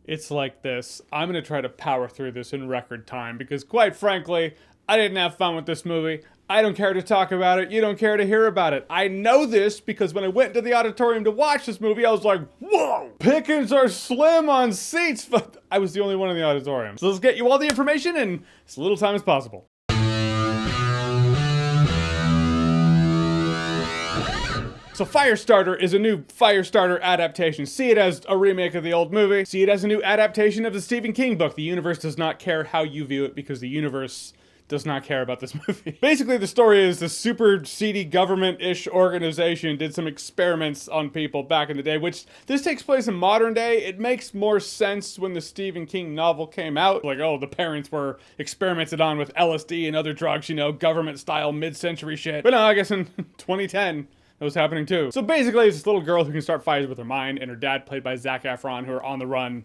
It's like this. I'm going to try to power through this in record time because, quite frankly, I didn't have fun with this movie. I don't care to talk about it. You don't care to hear about it. I know this because when I went to the auditorium to watch this movie, I was like, whoa, pickings are slim on seats. But I was the only one in the auditorium. So let's get you all the information in as little time as possible. So Firestarter is a new Firestarter adaptation. See it as a remake of the old movie. See it as a new adaptation of the Stephen King book. The universe does not care how you view it because the universe does not care about this movie. Basically, the story is the super seedy government-ish organization did some experiments on people back in the day, which this takes place in modern day. It makes more sense when the Stephen King novel came out. Like, oh, the parents were experimented on with LSD and other drugs, you know, government-style mid-century shit. But no, I guess in 2010... that was happening too. So basically, it's this little girl who can start fires with her mind, and her dad, played by Zac Efron, who are on the run.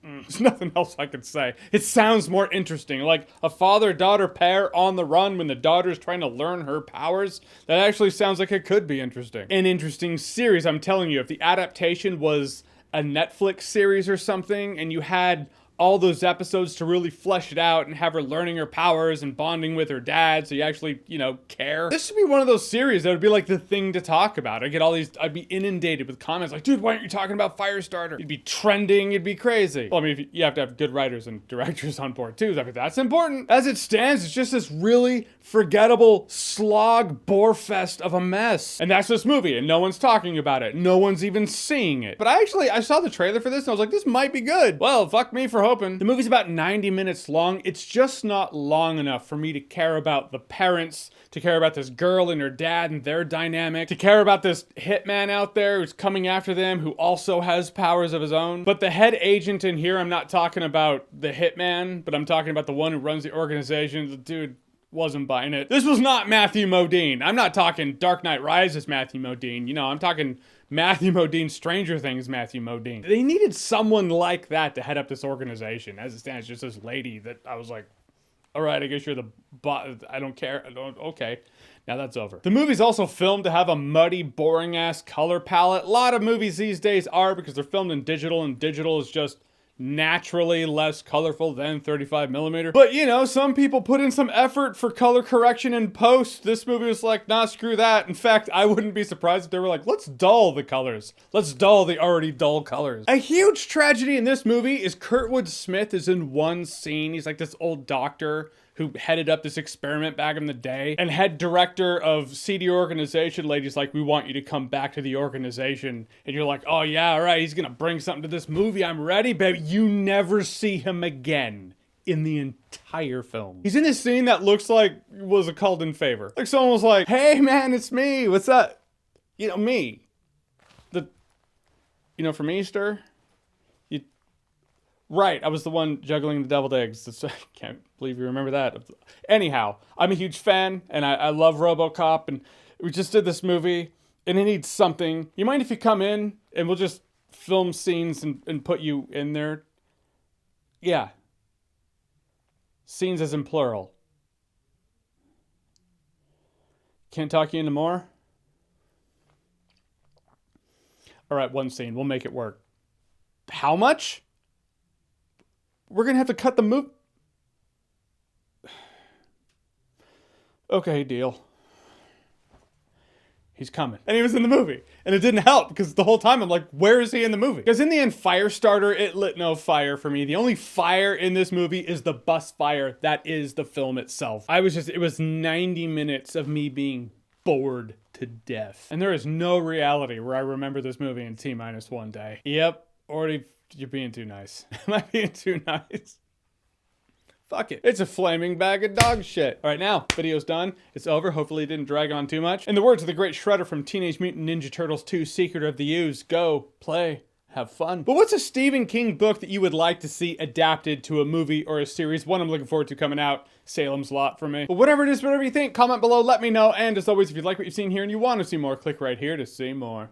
There's nothing else I could say. It sounds more interesting. Like a father-daughter pair on the run when the daughter's trying to learn her powers. That actually sounds like it could be interesting. An interesting series, I'm telling you. If the adaptation was a Netflix series or something, and you had all those episodes to really flesh it out and have her learning her powers and bonding with her dad so you actually, you know, care. This would be one of those series that would be like the thing to talk about. I'd be inundated with comments like, dude, why aren't you talking about Firestarter? It'd be trending, it'd be crazy. Well, I mean, you have to have good writers and directors on board too. I mean, that's important. As it stands, it's just this really forgettable slog bore fest of a mess. And that's this movie, and no one's talking about it. No one's even seeing it. But I saw the trailer for this and I was like, this might be good. Well, fuck me for hoping. The movie's about 90 minutes long. It's just not long enough for me to care about the parents, to care about this girl and her dad and their dynamic, to care about this hitman out there who's coming after them who also has powers of his own. But the head agent in here, I'm not talking about the hitman, but I'm talking about the one who runs the organization. The dude wasn't buying it. This was not Matthew Modine. I'm not talking Dark Knight Rises Matthew Modine. You know, I'm talking Matthew Modine, Stranger Things Matthew Modine. They needed someone like that to head up this organization. As it stands, just this lady that I was like, all right, I guess you're the boss. I don't care. Okay. Now that's over. The movie's also filmed to have a muddy, boring-ass color palette. A lot of movies these days are because they're filmed in digital, and digital is just naturally less colorful than 35mm. But you know, some people put in some effort for color correction in post. This movie was like, nah, screw that. In fact, I wouldn't be surprised if they were like, let's dull the colors. Let's dull the already dull colors. A huge tragedy in this movie is Kurtwood Smith is in one scene. He's like this old doctor who headed up this experiment back in the day, and head director of CD organization lady's like, we want you to come back to the organization. And you're like, oh yeah, all right, he's gonna bring something to this movie. I'm ready, baby. You never see him again in the entire film. He's in this scene that looks like was a called in favor. Like someone was like, hey man, it's me. What's up? You know, me. From Easter? Right, I was the one juggling the deviled eggs. I can't believe you remember that. Anyhow, I'm a huge fan, and I love Robocop, and we just did this movie, and it needs something. You mind if you come in, and we'll just film scenes and put you in there? Yeah. Scenes as in plural. Can't talk you into more? All right, one scene. We'll make it work. How much? We're going to have to cut the movie. Okay, deal. He's coming. And he was in the movie. And it didn't help because the whole time I'm like, where is he in the movie? Because in the end, Firestarter, it lit no fire for me. The only fire in this movie is the bus fire. That is the film itself. It was 90 minutes of me being bored to death. And there is no reality where I remember this movie in T-1 day. Yep, already. You're being too nice. Am I being too nice? Fuck it. It's a flaming bag of dog shit. All right, now, video's done. It's over. Hopefully it didn't drag on too much. In the words of the great Shredder from Teenage Mutant Ninja Turtles 2, Secret of the Ooze, go, play, have fun. But what's a Stephen King book that you would like to see adapted to a movie or a series? One I'm looking forward to coming out. Salem's Lot for me. But whatever it is, whatever you think, comment below, let me know. And as always, if you like what you've seen here and you want to see more, click right here to see more.